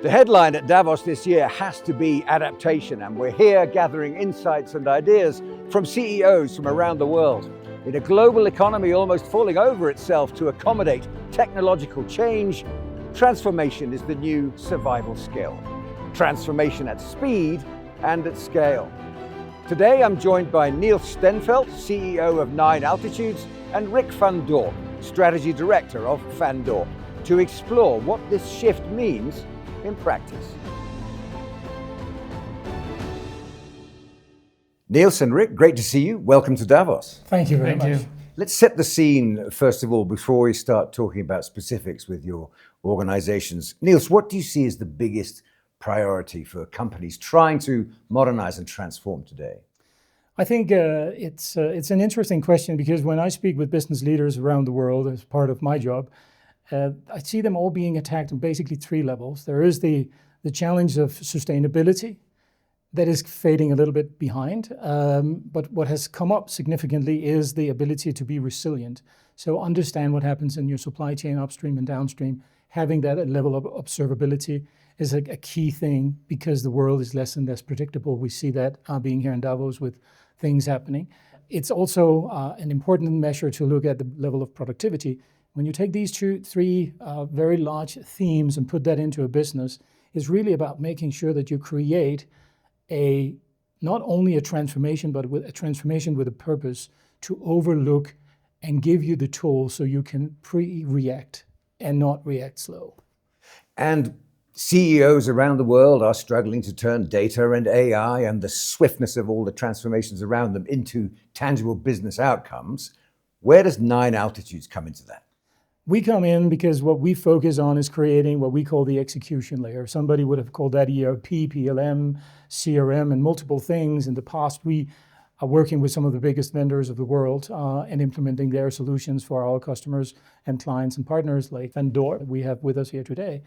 The headline at Davos this year has to be adaptation, and we're here gathering insights and ideas from CEOs from around the world. In a global economy almost falling over itself to accommodate technological change, transformation is the new survival skill. Transformation at speed and at scale. Today I'm joined by Niels Stendfeldt, CEO of 9altitudes, and Rick van Dorp, Strategy Director of Van Dorp, to explore what this shift means in practice. Niels and Rick, great to see you. Welcome to Davos. Thank you very much. Let's set the scene, first of all, before we start talking about specifics with your organizations. Niels, what do you see as the biggest priority for companies trying to modernize and transform today? I think it's an interesting question, because when I speak with business leaders around the world as part of my job, I see them all being attacked on basically three levels. There is the challenge of sustainability that is fading a little bit behind. But what has come up significantly is the ability to be resilient. So understand what happens in your supply chain upstream and downstream. Having that level of observability is a key thing, because the world is less and less predictable. We see that being here in Davos with things happening. It's also an important measure to look at the level of productivity. When you take these three very large themes and put that into a business, it's really about making sure that you create not only a transformation, but with a transformation with a purpose to overlook and give you the tools so you can pre-react and not react slow. And CEOs around the world are struggling to turn data and AI and the swiftness of all the transformations around them into tangible business outcomes. Where does 9altitudes come into that? We come in because what we focus on is creating what we call the execution layer. Somebody would have called that ERP, PLM, CRM, and multiple things. In the past, we are working with some of the biggest vendors of the world and implementing their solutions for our customers and clients and partners like Van Dorp we have with us here today.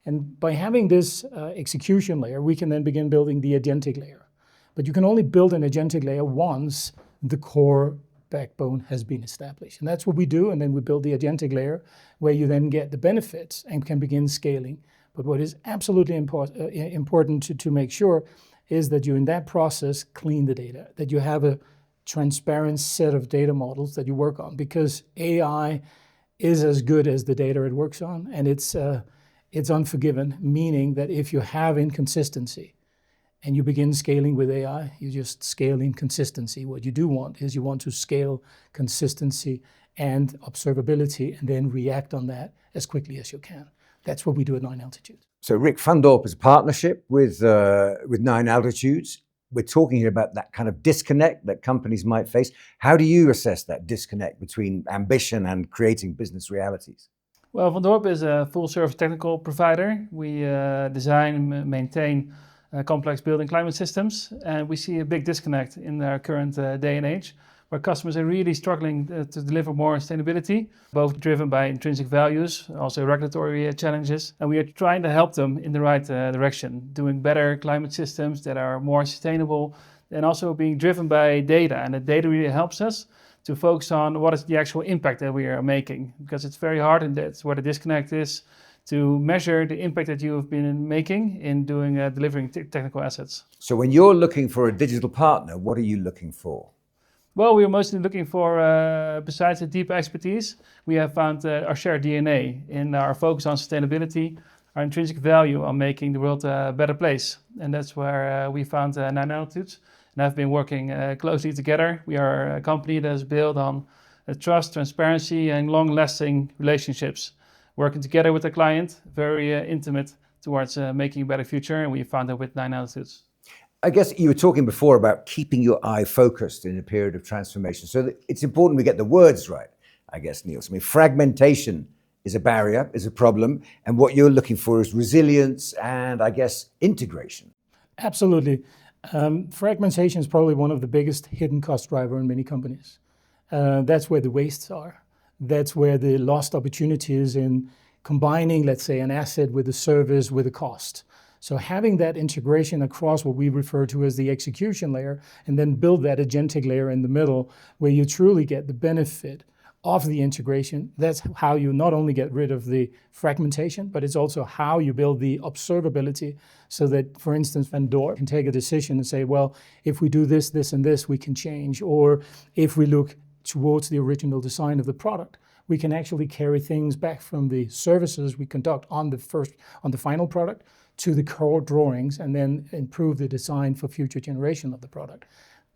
And by having this execution layer, we can then begin building the agentic layer. But you can only build an agentic layer once the core backbone has been established. And that's what we do. And then we build the agentic layer, where you then get the benefits and can begin scaling. But what is absolutely important to make sure is that you, in that process, clean the data, that you have a transparent set of data models that you work on, because AI is as good as the data it works on. And it's unforgiven, meaning that if you have inconsistency, and you begin scaling with AI, you just scale inconsistency. What you do want is you want to scale consistency and observability, and then react on that as quickly as you can. That's what we do at 9altitudes. So Rick van Dorp is a partnership with 9altitudes. We're talking here about that kind of disconnect that companies might face. How do you assess that disconnect between ambition and creating business realities? Well, Van Dorp is a full-service technical provider. We design and maintain complex building climate systems, and we see a big disconnect in our current day and age, where customers are really struggling to deliver more sustainability, both driven by intrinsic values, also regulatory challenges, and we are trying to help them in the right direction, doing better climate systems that are more sustainable, and also being driven by data. And the data really helps us to focus on what is the actual impact that we are making, because it's very hard, and that's where the disconnect is, to measure the impact that you have been making in delivering technical assets. So when you're looking for a digital partner, what are you looking for? Well, we are mostly looking for, besides the deep expertise, we have found our shared DNA in our focus on sustainability, our intrinsic value on making the world a better place. And that's where we found 9altitudes, and have been working closely together. We are a company that is built on trust, transparency, and long-lasting relationships. Working together with the client, very intimate towards making a better future, and we found that with 9altitudes. I guess you were talking before about keeping your eye focused in a period of transformation. So it's important we get the words right, I guess, Niels. I mean, fragmentation is a barrier, is a problem, and what you're looking for is resilience and, I guess, integration. Absolutely. Fragmentation is probably one of the biggest hidden cost driver in many companies. That's where the wastes are. That's where the lost opportunity is in combining, let's say, an asset with a service with a cost. So having that integration across what we refer to as the execution layer, and then build that agentic layer in the middle, where you truly get the benefit of the integration. That's how you not only get rid of the fragmentation, but it's also how you build the observability so that, for instance, Van Dorp can take a decision and say, well, if we do this, this, and this, we can change. Or if we look towards the original design of the product, we can actually carry things back from the services we conduct on the final product to the core drawings and then improve the design for future generation of the product.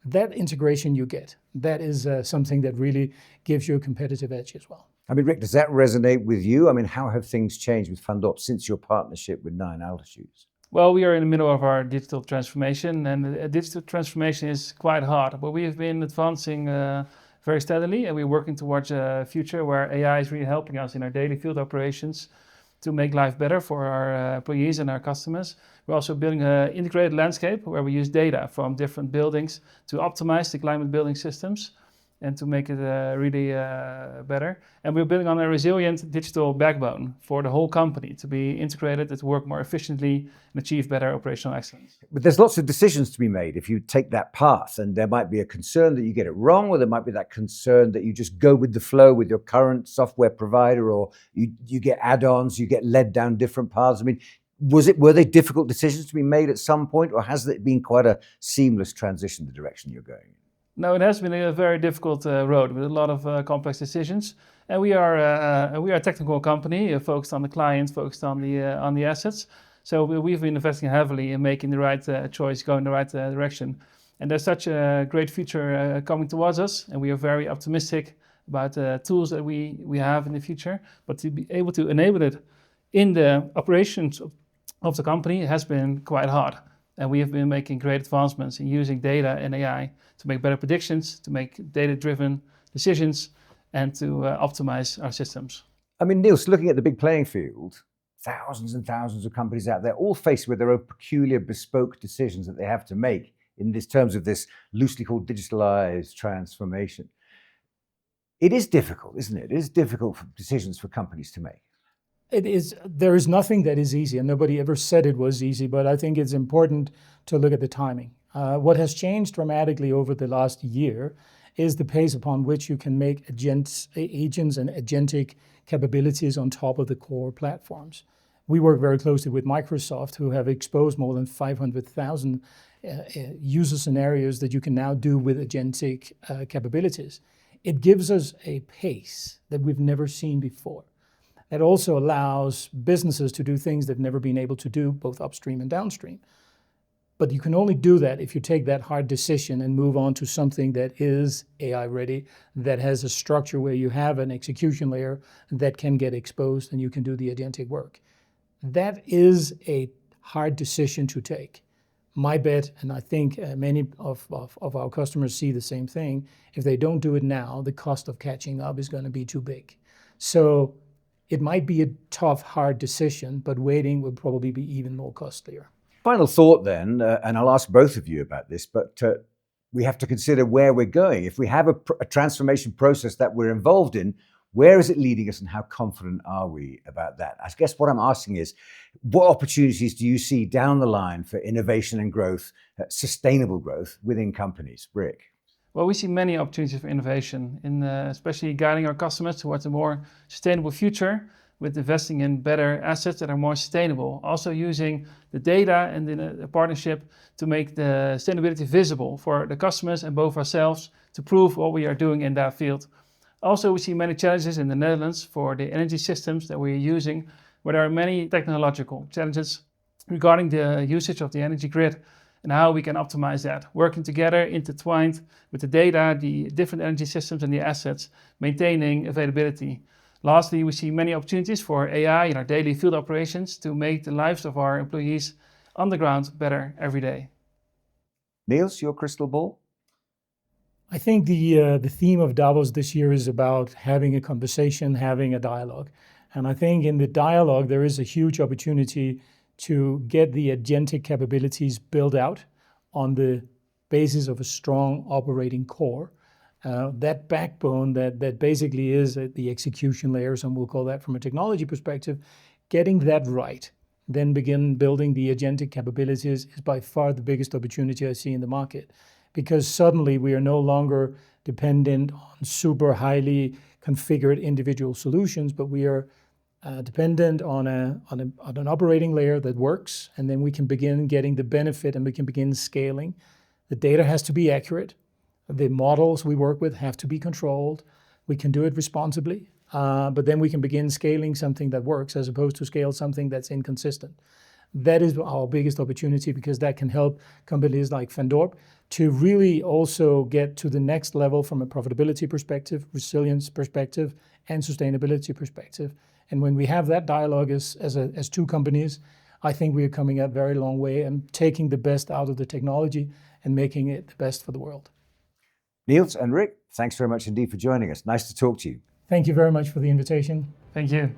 That integration you get, that is something that really gives you a competitive edge as well. I mean, Rick, does that resonate with you? I mean, how have things changed with Van Dorp since your partnership with 9altitudes? Well, we are in the middle of our digital transformation, and digital transformation is quite hard, but we have been advancing very steadily, and we're working towards a future where AI is really helping us in our daily field operations to make life better for our employees and our customers. We're also building an integrated landscape where we use data from different buildings to optimize the climate building systems and to make it really better. And we're building on a resilient digital backbone for the whole company to be integrated, to work more efficiently and achieve better operational excellence. But there's lots of decisions to be made if you take that path, and there might be a concern that you get it wrong, or there might be that concern that you just go with the flow with your current software provider, or you get add-ons, you get led down different paths. I mean, were they difficult decisions to be made at some point, or has it been quite a seamless transition the direction you're going in? No, it has been a very difficult road with a lot of complex decisions. And we are a technical company focused on the client, focused on the assets. So we've been investing heavily in making the right choice, going the right direction. And there's such a great future coming towards us, and we are very optimistic about the tools that we have in the future. But to be able to enable it in the operations of the company has been quite hard. And we have been making great advancements in using data and AI to make better predictions, to make data-driven decisions, and to optimize our systems. I mean, Niels, looking at the big playing field, thousands and thousands of companies out there, all faced with their own peculiar bespoke decisions that they have to make in terms of this loosely called digitalized transformation. It is difficult, isn't it? It is difficult for decisions for companies to make. It is. There is nothing that is easy, and nobody ever said it was easy, but I think it's important to look at the timing. What has changed dramatically over the last year is the pace upon which you can make agents and agentic capabilities on top of the core platforms. We work very closely with Microsoft, who have exposed more than 500,000 user scenarios that you can now do with agentic capabilities. It gives us a pace that we've never seen before. It also allows businesses to do things they've never been able to do, both upstream and downstream. But you can only do that if you take that hard decision and move on to something that is AI ready, that has a structure where you have an execution layer that can get exposed and you can do the agentic work. That is a hard decision to take. My bet, and I think many of our customers see the same thing, if they don't do it now, the cost of catching up is going to be too big. So it might be a tough, hard decision, but waiting will probably be even more costlier. Final thought then, and I'll ask both of you about this, but we have to consider where we're going. If we have a transformation process that we're involved in, where is it leading us and how confident are we about that? I guess what I'm asking is, what opportunities do you see down the line for innovation and growth, sustainable growth within companies? Rick? Well, we see many opportunities for innovation, in especially guiding our customers towards a more sustainable future with investing in better assets that are more sustainable. Also using the data and the partnership to make the sustainability visible for the customers and both ourselves to prove what we are doing in that field. Also, we see many challenges in the Netherlands for the energy systems that we're using, where there are many technological challenges regarding the usage of the energy grid and how we can optimize that, working together, intertwined with the data, the different energy systems and the assets, maintaining availability. Lastly, we see many opportunities for AI in our daily field operations to make the lives of our employees on the ground better every day. Niels, your crystal ball? I think the theme of Davos this year is about having a conversation, having a dialogue. And I think in the dialogue, there is a huge opportunity to get the agentic capabilities built out on the basis of a strong operating core. That backbone that basically is the execution layers, and we'll call that from a technology perspective, getting that right, then begin building the agentic capabilities is by far the biggest opportunity I see in the market. Because suddenly we are no longer dependent on super highly configured individual solutions, but we are dependent on an operating layer that works, and then we can begin getting the benefit and we can begin scaling. The data has to be accurate. The models we work with have to be controlled. We can do it responsibly, but then we can begin scaling something that works as opposed to scale something that's inconsistent. That is our biggest opportunity, because that can help companies like Van Dorp to really also get to the next level from a profitability perspective, resilience perspective, and sustainability perspective. And when we have that dialogue as two companies, I think we are coming a very long way and taking the best out of the technology and making it the best for the world. Niels and Rick, thanks very much indeed for joining us. Nice to talk to you. Thank you very much for the invitation. Thank you.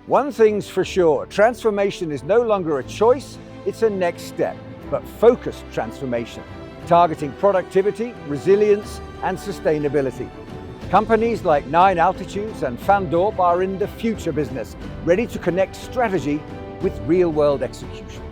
One thing's for sure, transformation is no longer a choice, it's a next step, but focused transformation, targeting productivity, resilience, and sustainability. Companies like 9altitudes and Van Dorp are in the future business, ready to connect strategy with real-world execution.